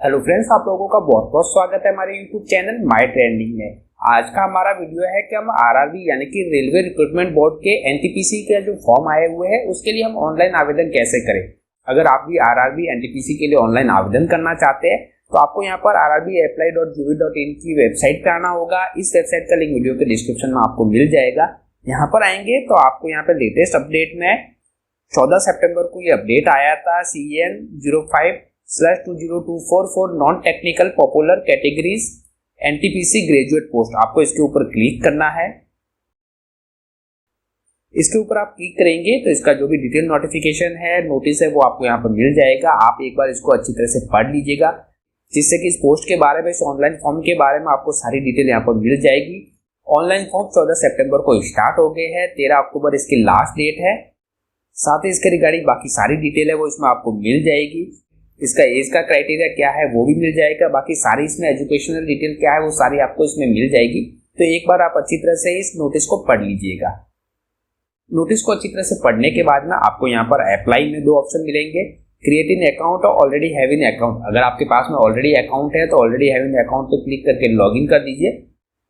Hello friends, आप लोगों का बहुत बहुत स्वागत है हमारे यूट्यूब चैनल माय ट्रेंडिंग में। आज का हमारा वीडियो है कि हम आरआरबी यानी कि रेलवे रिक्रूटमेंट बोर्ड के एनटीपीसी के जो फॉर्म आए हुए हैं उसके लिए हम ऑनलाइन आवेदन कैसे करें। अगर आप भी आरआरबी एनटीपीसी के लिए ऑनलाइन आवेदन करना चाहते हैं तो आपको यहाँ पर rrbapply.gov.in की वेबसाइट पे आना होगा। इस वेबसाइट का लिंक वीडियो के डिस्क्रिप्शन में आपको मिल जाएगा। यहाँ पर आएंगे तो आपको यहाँ पे लेटेस्ट अपडेट में 14 सितंबर को ये अपडेट आया था CEN 05/2024 for non technical popular categories NTPC graduate post. आपको इसके ऊपर क्लिक करना है। इसके ऊपर आप क्लिक करेंगे तो इसका जो भी डिटेल नोटिफिकेशन है, नोटिस है, वो आपको यहाँ पर मिल जाएगा। आप एक बार इसको अच्छी तरह से पढ़ लीजिएगा जिससे कि इस पोस्ट के बारे में, इस ऑनलाइन फॉर्म के बारे में आपको सारी डिटेल यहाँ पर मिल जाएगी। ऑनलाइन फॉर्म 14 सितंबर को स्टार्ट हो गए हैं। 13 अक्टूबर इसकी लास्ट डेट है। साथ ही इसके रिगार्डिंग बाकी सारी डिटेल है वो इसमें आपको मिल जाएगी। इसका एज का क्राइटेरिया क्या है वो भी मिल जाएगा। बाकी सारी इसमें एजुकेशनल डिटेल क्या है वो सारी आपको इसमें मिल जाएगी। तो एक बार आप अच्छी तरह से इस नोटिस को पढ़ लीजिएगा। नोटिस को अच्छी तरह से पढ़ने के बाद में आपको यहाँ पर अप्लाई में दो ऑप्शन मिलेंगे, क्रिएट इन अकाउंट और ऑलरेडी हैव इन अकाउंट। अगर आपके पास में ऑलरेडी अकाउंट है तो ऑलरेडी हैव इन अकाउंट पे क्लिक करके लॉग इन कर दीजिए।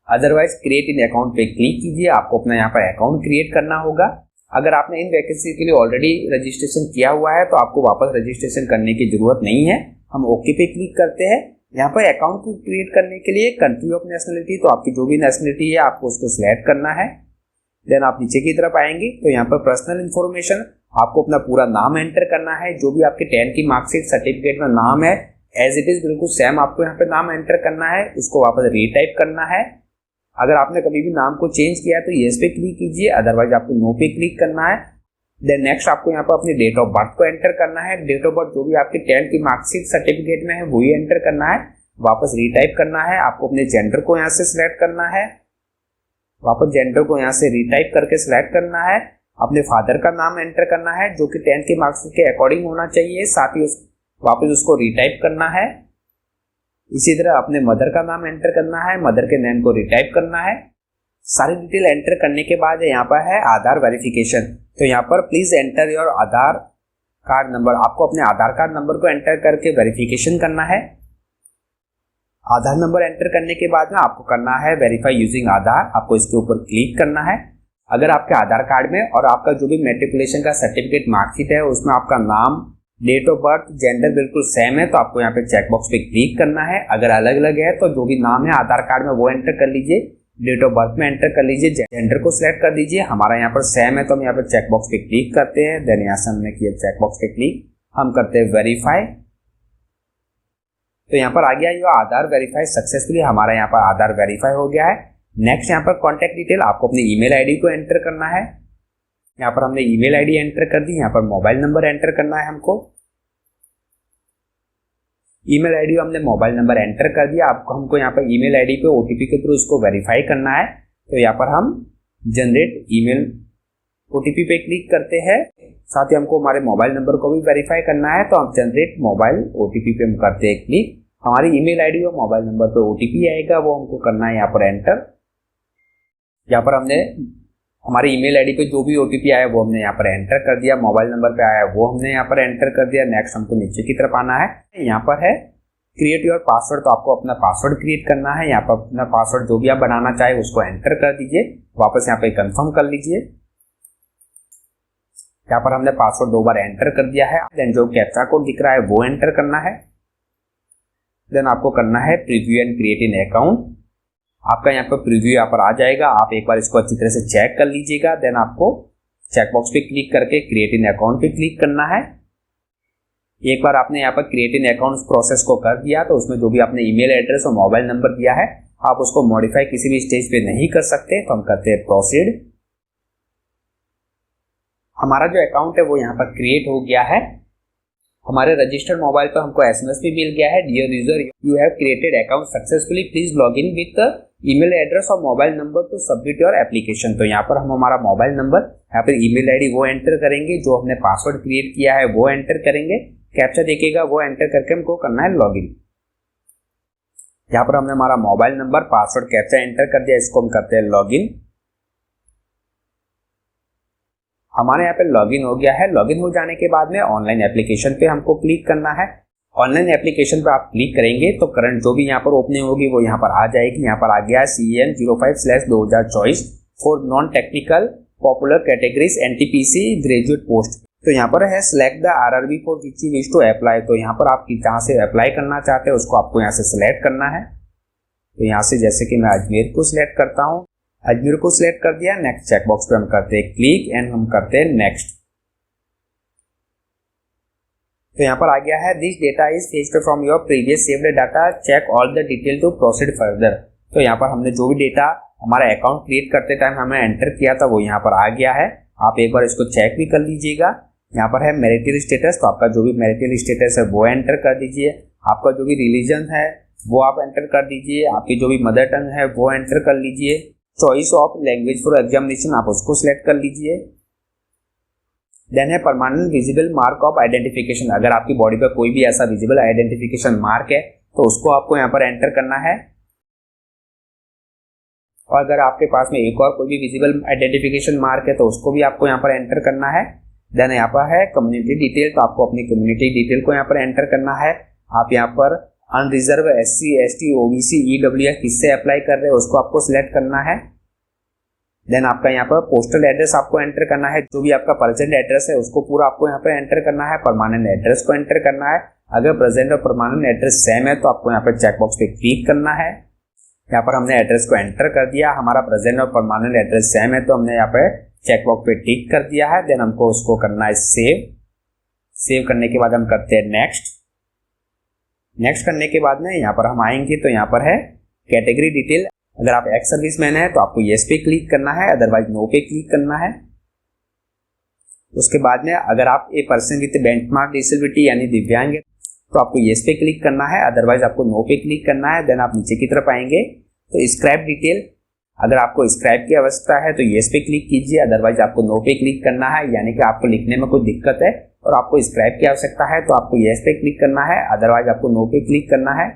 अदरवाइज क्रिएट इन अकाउंट पे क्लिक कीजिए। आपको अपना यहाँ पर अकाउंट क्रिएट करना होगा। अगर आपने इन वैकेंसी के लिए ऑलरेडी रजिस्ट्रेशन किया हुआ है तो आपको वापस रजिस्ट्रेशन करने की जरूरत नहीं है। हम ओके पे क्लिक करते हैं। यहाँ पर अकाउंट को क्रिएट करने के लिए कंट्री ऑफ नेशनलिटी, तो आपकी जो भी नेशनलिटी है आपको उसको सिलेक्ट करना है। देन आप नीचे की तरफ आएंगे तो यहाँ पर पर्सनल इन्फॉर्मेशन, आपको अपना पूरा नाम एंटर करना है। जो भी आपके 10 की मार्कशीट सर्टिफिकेट में नाम है एज इट इज बिल्कुल सेम आपको यहाँ पे नाम एंटर करना है। उसको वापस रीटाइप करना है। अगर आपने कभी भी नाम को चेंज किया है तो येस पे क्लिक कीजिए, अदरवाइज आपको नो पे क्लिक करना है। देन नेक्स्ट आपको यहाँ पर अपनी डेट ऑफ बर्थ को एंटर करना है। डेट ऑफ बर्थ जो भी आपके 10 की मार्कशीट सर्टिफिकेट में है वही एंटर करना है। वापस रीटाइप करना है। आपको अपने जेंडर को यहाँ से सिलेक्ट करना है। वापस जेंडर को यहाँ से रीटाइप करके सिलेक्ट करना है। अपने फादर का नाम एंटर करना है जो कि 10 की मार्कशीट के अकॉर्डिंग होना चाहिए। साथ ही वापस उसको रीटाइप करना है। इसी तरह अपने मदर का नाम एंटर करना है। मदर के नेम को रिटाइप करना है। सारी डिटेल एंटर करने के बाद यहाँ पर है आधार वेरिफिकेशन। तो यहाँ पर please enter your Aadhaar card number. आपको अपने आधार कार्ड नंबर को एंटर करके वेरिफिकेशन करना है। आधार नंबर एंटर करने के बाद में आपको करना है वेरीफाई यूजिंग आधार। आपको इसके ऊपर क्लिक करना है। अगर आपके आधार कार्ड में और आपका जो भी मैट्रिकुलेशन का सर्टिफिकेट मार्कशीट है उसमें आपका नाम, डेट ऑफ बर्थ, जेंडर बिल्कुल सेम है तो आपको यहाँ पे चेकबॉक्स पे क्लिक करना है। अगर अलग अलग है तो जो भी नाम है आधार कार्ड में वो एंटर कर लीजिए, डेट ऑफ बर्थ में एंटर कर लीजिए, जेंडर को सिलेक्ट कर दीजिए। हमारा यहाँ पर सेम है तो हम यहाँ पे चेकबॉक्स पे क्लिक करते हैं। देन यहाँ से हमने किया चेकबॉक्स पे क्लिक, हम करते हैं वेरीफाई। तो यहाँ पर आ गया ये आधार वेरीफाई सक्सेसफुली। हमारा यहाँ पर आधार वेरीफाई हो गया है। नेक्स्ट यहाँ पर कॉन्टेक्ट डिटेल, आपको अपनी ईमेल आईडी को एंटर करना है। यहाँ पर हमने ईमेल आईडी एंटर कर दी। यहाँ पर मोबाइल नंबर एंटर करना है हमको। ईमेल आईडी हमने मोबाइल नंबर एंटर कर दिया। आपको हमको यहाँ पर ईमेल आईडी पे ओटीपी के थ्रू इसको वेरीफाई करना है। तो यहाँ पर हम जनरेट ईमेल ओटीपी पे क्लिक करते हैं। साथ ही हमको हमारे मोबाइल नंबर को भी वेरीफाई करना है तो हम जनरेट मोबाइल ओटीपी पे हम करते हैं क्लिक। हमारी ईमेल आईडी और मोबाइल नंबर पे ओटीपी आएगा, वो हमको करना है यहाँ पर एंटर। यहाँ पर हमने हमारी ईमेल आईडी पे जो भी ओटीपी आया वो हमने यहाँ पर एंटर कर दिया। मोबाइल नंबर पे आया वो हमने यहाँ पर एंटर कर दिया। नेक्स्ट हमको नीचे की तरफ आना है। यहाँ पर है क्रिएट योर पासवर्ड, तो आपको अपना पासवर्ड क्रिएट करना है। यहाँ पर अपना पासवर्ड जो भी आप बनाना चाहे उसको एंटर कर दीजिए। वापस यहाँ पे कंफर्म कर लीजिए। यहाँ पर हमने पासवर्ड 2 बार एंटर कर दिया है। देन जो कैप्चा कोड दिख रहा है वो एंटर करना है। देन आपको करना है preview and create in account. आपका यहाँ पर प्रीव्यू यहाँ पर आ जाएगा। आप एक बार इसको अच्छी तरह से चेक कर लीजिएगा। देन आपको चेकबॉक्स पे क्लिक करके क्रिएट इन अकाउंट पे क्लिक करना है। एक बार आपने यहाँ पर क्रिएट इन अकाउंट प्रोसेस को कर दिया तो उसमें जो भी आपने ईमेल एड्रेस और मोबाइल नंबर दिया है आप उसको मॉडिफाई किसी भी स्टेज पे नहीं कर सकते। तो हम करते हैं प्रोसीड। हमारा जो अकाउंट है वो यहाँ पर क्रिएट हो गया है। हमारे रजिस्टर्ड मोबाइल पर हमको एसएमएस भी मिल गया है, dear user you have created account successfully, please log in with email address और mobile number to submit your application. तो यहाँ पर हम हमारा मोबाइल नंबर, यहाँ पर ईमेल आईडी वो एंटर करेंगे, जो हमने पासवर्ड क्रिएट किया है वो एंटर करेंगे, कैप्चा देखेगा वो एंटर करके हमको करना है लॉग इन। यहाँ पर हमने हमारा mobile number, password, captcha enter कर दिया, इसको हम करते हैं लॉग इन। हमारे यहाँ पे लॉगिन हो गया है। लॉगिन हो जाने के बाद में ऑनलाइन एप्लीकेशन पे हमको क्लिक करना है। ऑनलाइन एप्लीकेशन पर आप क्लिक करेंगे तो करंट जो भी यहाँ पर ओपनिंग होगी वो यहाँ पर आ जाएगी। यहाँ पर आ गया CEN 05/2024 for non technical popular categories NTPC graduate post. तो यहाँ पर है select the RRB for which you wish to apply. तो यहाँ पर आप जहाँ से अप्लाई करना चाहते हैं उसको आपको यहाँ से सिलेक्ट करना है। तो यहाँ से जैसे कि मैं अजमेर को सिलेक्ट करता हूँ, अजमेर को सिलेक्ट कर दिया। नेक्स्ट चेकबॉक्स पे हम करते हैं क्लिक एंड हम करते हैं नेक्स्ट। तो यहाँ पर आ गया है this data is fetched from your previous saved data, check all the detail to proceed further. तो यहाँ पर हमने जो भी डेटा हमारा अकाउंट क्रिएट करते टाइम हमें एंटर किया था वो यहाँ पर आ गया है। आप एक बार इसको चेक भी कर लीजिएगा। यहाँ पर है मैरिटल स्टेटस, तो आपका जो भी मैरिटल स्टेटस है वो एंटर कर दीजिए। आपका जो भी रिलीजन है वो आप एंटर कर दीजिए। आपकी जो भी मदर टंग है वो एंटर कर लीजिए। Choice of language for examination आप उसको सिलेक्ट कर लीजिए। देन है permanent visible mark of identification. अगर आपकी बॉडी पर कोई भी ऐसा विजिबल आइडेंटिफिकेशन मार्क है तो उसको आपको यहाँ पर एंटर करना है। और अगर आपके पास में एक और कोई भी विजिबल आइडेंटिफिकेशन मार्क है तो उसको भी आपको यहाँ पर एंटर करना है। देन यहाँ पर है कम्युनिटी डिटेल, तो आपको अपनी कम्युनिटी डिटेल को यहाँ पर एंटर करना है। आप यहाँ पर unreserve SC ST OBC EWS किससे अप्लाई कर रहे हैं उसको आपको सिलेक्ट करना है। देन आपका यहाँ पर पोस्टल एड्रेस आपको एंटर करना है। जो भी आपका प्रेजेंट एड्रेस है उसको पूरा आपको यहाँ पर एंटर करना है। परमानेंट एड्रेस को एंटर करना है। अगर प्रेजेंट और परमानेंट एड्रेस सेम है तो आपको यहाँ पर चेकबॉक्स पे क्लिक करना है। यहाँ पर हमने एड्रेस को एंटर कर दिया। हमारा प्रेजेंट और परमानेंट एड्रेस सेम है तो हमने यहाँ पे चेकबॉक्स पे टिक कर दिया है। देन हमको उसको करना है सेव। सेव करने के बाद हम करते हैं नेक्स्ट। नेक्स्ट करने के बाद में यहाँ पर हम आएंगे तो यहाँ पर है कैटेगरी डिटेल। अगर आप एक्स सर्विसमैन है तो आपको येस पे क्लिक करना है, अदरवाइज नो पे क्लिक करना है। उसके बाद में अगर आप a person with benchmark disability यानी दिव्यांग है तो आपको येस पे क्लिक करना है, अदरवाइज आपको नो पे क्लिक करना है। देन आप नीचे की तरफ आएंगे तो स्क्रैप डिटेल, अगर आपको स्क्रैप की आवश्यकता है तो येस पे क्लिक कीजिए, अदरवाइज आपको नो पे क्लिक करना है। यानी कि आपको लिखने में कोई दिक्कत है और आपको स्क्रैप की आवश्यकता है तो आपको येस पे क्लिक करना है, अदरवाइज आपको नो पे क्लिक करना है।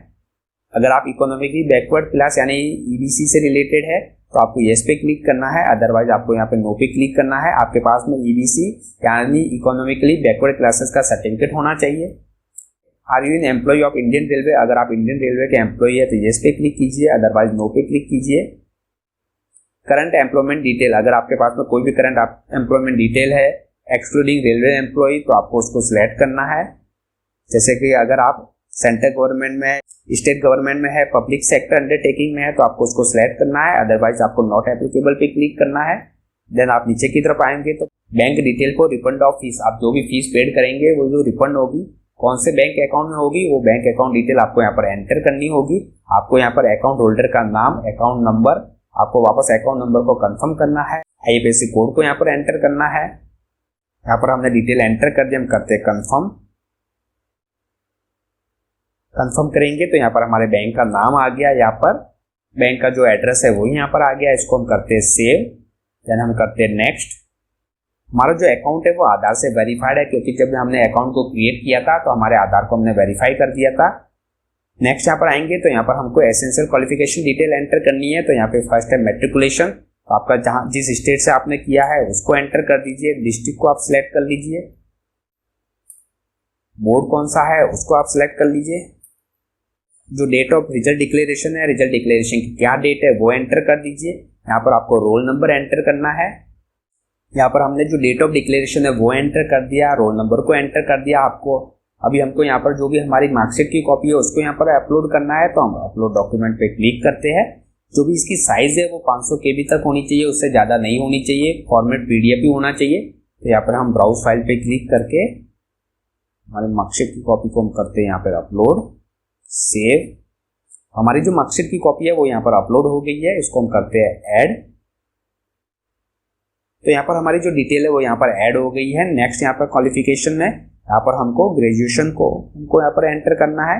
अगर आप इकोनॉमिकली बैकवर्ड क्लास यानी EBC से रिलेटेड है तो आपको येस पे क्लिक करना है, अदरवाइज आपको यहाँ पे नो पे क्लिक करना है। आपके पास में EBC यानी इकोनॉमिकली बैकवर्ड क्लासेस का सर्टिफिकेट होना चाहिए। Are you an employ of Indian railway, अगर आप इंडियन रेलवे के एम्प्लॉय है तो येस पे क्लिक कीजिए, अदरवाइज नो पे क्लिक कीजिए। करंट एम्प्लॉयमेंट डिटेल, अगर आपके पास में कोई भी करंट एम्प्लॉयमेंट डिटेल है एक्सक्लूडिंग रेलवे एम्प्लॉय तो आपको उसको सिलेक्ट करना है। जैसे कि अगर आप सेंट्रल गवर्नमेंट में, स्टेट गवर्नमेंट में है, पब्लिक सेक्टर अंडरटेकिंग में है तो आपको उसको सिलेक्ट करना है, अदरवाइज आपको नॉट एप्लीकेबल पे क्लिक करना है। देन आप नीचे की तरफ आएंगे तो बैंक डिटेल को रिफंड ऑफ फीस, आप जो भी फीस पेड करेंगे वो जो रिफंड होगी कौन से बैंक अकाउंट में होगी वो बैंक अकाउंट डिटेल आपको यहाँ पर एंटर करनी होगी। आपको यहाँ पर अकाउंट होल्डर का नाम, अकाउंट नंबर, आपको वापस अकाउंट नंबर को कंफर्म करना है, IFSC कोड को यहाँ पर एंटर करना है। यहाँ पर हमने डिटेल एंटर कर दी, हम करते हैं कंफर्म। कंफर्म करेंगे तो यहाँ पर हमारे बैंक का नाम आ गया, यहाँ पर बैंक का जो एड्रेस है वो यहाँ पर आ गया। इसको हम करते हैं सेव, देन हम करते हैं नेक्स्ट। हमारा जो अकाउंट है वो आधार से वेरीफाइड है क्योंकि जब हमने अकाउंट को क्रिएट किया था तो हमारे आधार को हमने वेरीफाई कर दिया था। नेक्स्ट यहाँ पर आएंगे तो यहाँ पर हमको एसेंशियल क्वालिफिकेशन डिटेल एंटर करनी है। तो यहाँ पे फर्स्ट है मेट्रिकुलेशन, तो आपका जहाँ जिस स्टेट से आपने किया है उसको एंटर कर दीजिए। डिस्ट्रिक्ट को आप सिलेक्ट कर लीजिए, बोर्ड कौन सा है उसको आप सिलेक्ट कर लीजिए। जो डेट ऑफ रिजल्ट डिक्लेरेशन है, रिजल्ट डिक्लेरेशन की क्या डेट है वो एंटर कर दीजिए। यहाँ पर आपको रोल नंबर एंटर करना है। यहाँ पर हमने जो डेट ऑफ डिक्लेरेशन है वो एंटर कर दिया, रोल नंबर को एंटर कर दिया। आपको अभी हमको यहाँ पर जो भी हमारी मार्कशीट की कॉपी है उसको यहाँ पर अपलोड करना है, तो हम अपलोड डॉक्यूमेंट पे क्लिक करते हैं। जो भी इसकी साइज है वो 500 KB तक होनी चाहिए, उससे ज़्यादा नहीं होनी चाहिए। फॉर्मेट PDF ही होना चाहिए। तो यहाँ पर हम ब्राउज फाइल पे क्लिक करके हमारे मार्कशीट की कॉपी को हम करते हैं यहाँ पर अपलोड, सेव। हमारी जो मार्कशीट की कॉपी है वो यहाँ पर अपलोड हो गई है, इसको हम करते हैं ऐड। तो यहाँ पर हमारी जो डिटेल है वो यहाँ पर ऐड हो गई है। नेक्स्ट यहाँ पर क्वालिफिकेशन में यहाँ पर हमको ग्रेजुएशन को हमको यहाँ पर एंटर करना है।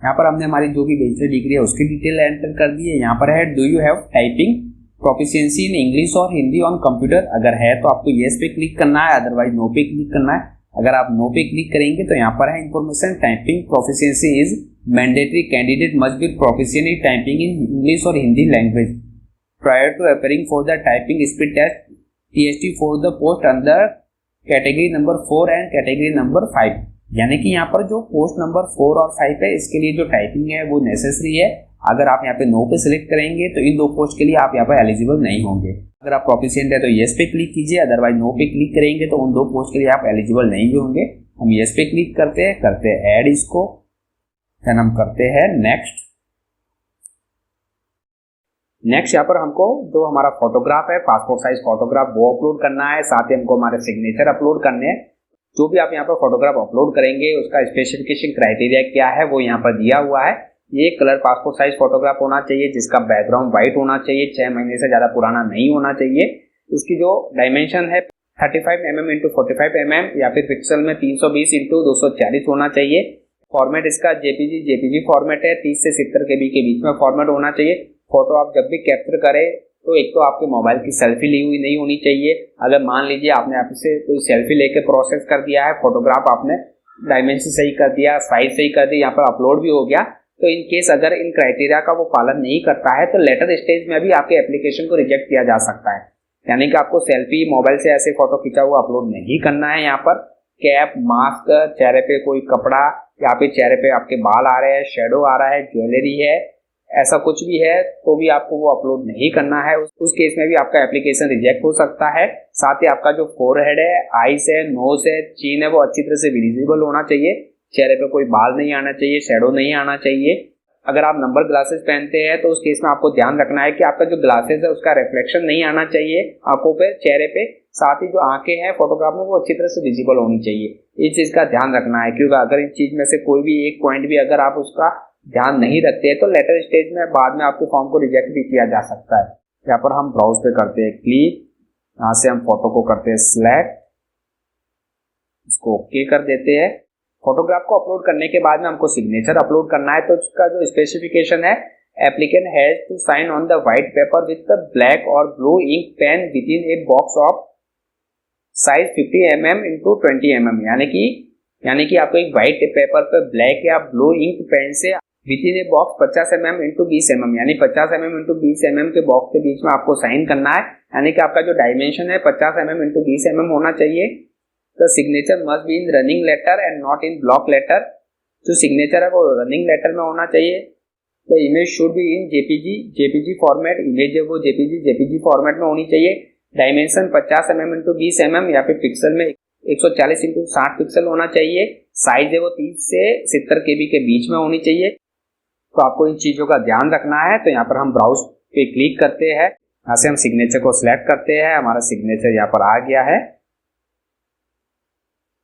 यहाँ पर हमने हमारी जो भी बैचलर डिग्री है उसकी डिटेल एंटर कर दी है। यहाँ पर है do you have typing proficiency in English और हिंदी ऑन कंप्यूटर, अगर है तो आपको येस पे क्लिक करना है, अदरवाइज नो पे क्लिक करना है। अगर आप नो पे क्लिक करेंगे तो यहाँ पर है information typing proficiency is mandatory, candidate must be proficient in typing in English और Hindi language prior to appearing for the typing speed test TST for the post under category number 4 and category number 5। यानी कि यहाँ पर जो post number 4 और 5 है इसके लिए जो टाइपिंग है वो नेसेसरी है। अगर आप यहाँ पे नो पे सिलेक्ट करेंगे तो इन दो पोस्ट के लिए आप यहाँ पर एलिजिबल नहीं होंगे। अगर आप प्रोफिशिएंट है तो येस पे क्लिक कीजिए, अदरवाइज नो पे क्लिक करेंगे तो उन दो पोस्ट के लिए आप एलिजिबल नहीं होंगे। हम येस पे क्लिक करते हैं ऐड इसको, देन हम करते हैं नेक्स्ट। यहाँ पर हमको जो हमारा फोटोग्राफ है, पासपोर्ट साइज फोटोग्राफ, वो अपलोड करना है। साथ ही हमको हमारे सिग्नेचर अपलोड करने हैं। जो भी आप यहाँ पर फोटोग्राफ अपलोड करेंगे उसका स्पेसिफिकेशन क्राइटेरिया क्या है वो यहाँ पर दिया हुआ है। ये कलर पासपोर्ट साइज फोटोग्राफ होना चाहिए जिसका बैकग्राउंड व्हाइट होना चाहिए, 6 महीने से ज्यादा पुराना नहीं होना चाहिए। इसकी जो डायमेंशन है 35 mm × 45 mm या फिर पिक्सल में 320 × 240 होना चाहिए। फॉर्मेट इसका जेपीजी फॉर्मेट है, 30 से 70 KB के बीच में फॉर्मेट होना चाहिए। फोटो आप जब भी कैप्चर करें तो एक तो आपके मोबाइल की सेल्फी ली हुई नहीं होनी चाहिए। अगर मान लीजिए आपने आपसे कोई सेल्फी लेके प्रोसेस कर दिया है, फोटोग्राफ आपने डायमेंशन सही कर दिया, साइज सही कर दी, यहाँ पर अपलोड भी हो गया, तो इन केस अगर इन क्राइटेरिया का वो पालन नहीं करता है तो लेटर स्टेज में भी आपके एप्लीकेशन को रिजेक्ट किया जा सकता है। यानी कि आपको सेल्फी मोबाइल से ऐसे फोटो खींचा हुआ अपलोड नहीं करना है। यहाँ पर कैप, मास्क, चेहरे पे कोई कपड़ा या फिर चेहरे पे आपके बाल आ रहे हैं, शेडो आ रहा है, ज्वेलरी है, ऐसा कुछ भी है तो भी आपको वो अपलोड नहीं करना है। उस केस में भी आपका एप्लीकेशन रिजेक्ट हो सकता है। साथ ही आपका जो फोरहेड है, आईज है, नोज है, चीन है, वो अच्छी तरह से विजिबल होना चाहिए। चेहरे पे कोई बाल नहीं आना चाहिए, शेडो नहीं आना चाहिए। अगर आप नंबर ग्लासेस पहनते हैं तो उस केस में आपको ध्यान रखना है कि आपका जो ग्लासेस है उसका रिफ्लेक्शन नहीं आना चाहिए आंखों पे, चेहरे पे। साथ ही जो आंखें हैं फोटोग्राफ में वो अच्छी तरह से विजिबल होनी चाहिए। इस चीज का ध्यान रखना है, क्योंकि अगर इस चीज में से कोई भी एक पॉइंट भी अगर आप उसका ध्यान नहीं रखते हैं तो लेटर स्टेज में बाद में आपके फॉर्म को रिजेक्ट भी किया जा सकता है। यहाँ पर हम ब्राउज पे करते हैं क्लिक, यहाँ से हम फोटो को करते हैं सिलेक्ट, इसको ओके कर देते हैं। फोटोग्राफ को अपलोड करने के बाद में हमको सिग्नेचर अपलोड करना है। तो उसका जो स्पेसिफिकेशन है, applicant has to sign on the white paper with the black और blue ink pen within a box of size 50 mm × 20 mm। यानी कि आपको एक व्हाइट पेपर पर ब्लैक या ब्लू इंक पेन से within a box 50 mm × 20 mm, यानी 50 mm × 20 mm के बॉक्स के बीच में आपको साइन करना है। यानी कि आपका जो डायमेंशन है 50 mm × 20 mm होना चाहिए। The signature must be in running letter and not in block letter। जो सिग्नेचर है वो रनिंग लेटर में होना चाहिए। The image should be in JPG format. Image है वो JPG फॉर्मेट में होनी चाहिए। डायमेंशन 50 mm × 20 mm या फिर पिक्सल में 140 × 60 पिक्सल होना चाहिए। साइज है वो 30 से 70 KB के बीच में होनी चाहिए। तो आपको इन चीजों का ध्यान रखना है। तो यहाँ पर हम ब्राउज पे क्लिक करते हैं, यहाँ से हम सिग्नेचर को सिलेक्ट करते हैं। हमारा सिग्नेचर यहाँ पर आ गया है,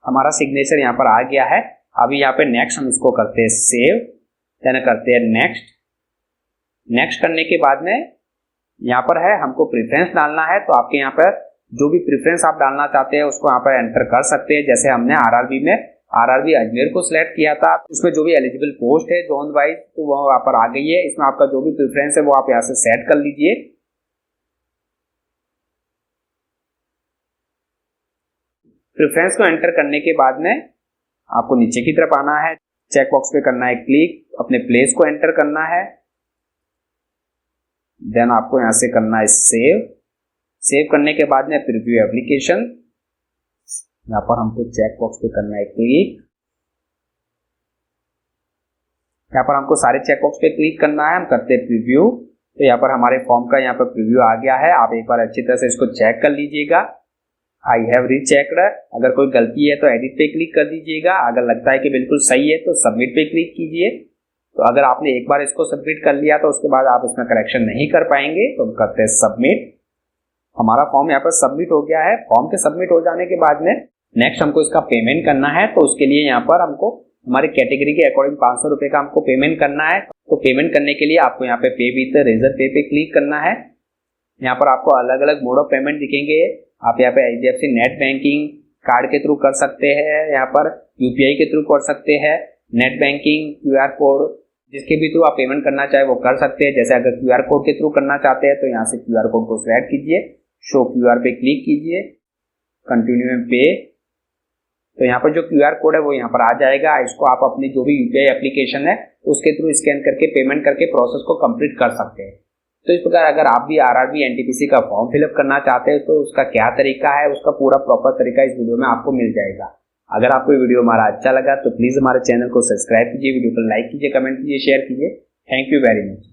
हमारा सिग्नेचर यहाँ पर आ गया है। अभी यहाँ पे नेक्स्ट हम इसको करते हैं सेव, देन करते हैं नेक्स्ट करने के बाद में यहाँ पर है हमको प्रेफरेंस डालना है। तो आपके यहाँ पर जो भी प्रेफरेंस आप डालना चाहते हैं उसको यहाँ पर एंटर कर सकते हैं। जैसे हमने आरआरबी अजमेर को सिलेक्ट किया था, उसमें जो भी एलिजिबल पोस्ट है जोन वाइज तो वो यहाँ पर आ गई है। इसमें आपका जो भी प्रेफरेंस है वो आप यहाँ से सेट कर लीजिए। प्रेफरेंस को एंटर करने के बाद में आपको नीचे की तरफ आना है, चेक बॉक्स पे करना है क्लिक, अपने प्लेस को एंटर करना है, देन आपको यहां से करना है सेव करने के बाद में प्रीव्यू एप्लीकेशन, यहाँ पर हमको चेक बॉक्स पे करना है क्लिक। यहाँ पर हमको सारे चेक बॉक्स पे क्लिक करना है, हम करते हैं प्रीव्यू। तो यहाँ पर हमारे फॉर्म का यहाँ पर प्रीव्यू आ गया है। आप एक बार अच्छी तरह से इसको चेक कर लीजिएगा। आई हैव रीचेक्ड, अगर कोई गलती है तो एडिट पे क्लिक कर दीजिएगा। अगर लगता है कि बिल्कुल सही है तो सबमिट पे क्लिक कीजिए। तो अगर आपने एक बार इसको सबमिट कर लिया तो उसके बाद आप इसमें करेक्शन नहीं कर पाएंगे। तो हम करते हैं सबमिट। हमारा फॉर्म यहाँ पर सबमिट हो गया है। फॉर्म के सबमिट हो जाने के बाद में नेक्स्ट हमको इसका पेमेंट करना है। तो उसके लिए यहाँ पर हमको हमारी कैटेगरी के अकॉर्डिंग 500 रुपए का हमको पेमेंट करना है। तो पेमेंट करने के लिए आपको यहाँ पे विद रेजर पे क्लिक करना है। यहाँ पर आपको अलग अलग मोड ऑफ पेमेंट दिखेंगे। आप यहाँ पे HDFC नेट बैंकिंग कार्ड के थ्रू कर सकते हैं, यहाँ पर UPI के थ्रू कर सकते हैं, नेट बैंकिंग, QR कोड, जिसके भी थ्रू आप पेमेंट करना चाहे वो कर सकते हैं। जैसे अगर QR कोड के थ्रू करना चाहते हैं तो यहाँ से QR कोड को सिलेक्ट कीजिए, शो QR पे क्लिक कीजिए, कंटिन्यू में पे। तो यहाँ पर जो QR कोड है वो यहाँ पर आ जाएगा। इसको आप अपनी जो भी UPI एप्लीकेशन है उसके थ्रू स्कैन करके पेमेंट करके प्रोसेस को कंप्लीट कर सकते हैं। तो इस प्रकार अगर आप भी आरआरबी एनटीपीसी का फॉर्म फिलअप करना चाहते हैं तो उसका क्या तरीका है, उसका पूरा प्रॉपर तरीका इस वीडियो में आपको मिल जाएगा। अगर आपको वीडियो हमारा अच्छा लगा तो प्लीज हमारे चैनल को सब्सक्राइब कीजिए, वीडियो को लाइक कीजिए, कमेंट कीजिए, शेयर कीजिए। Thank you very much.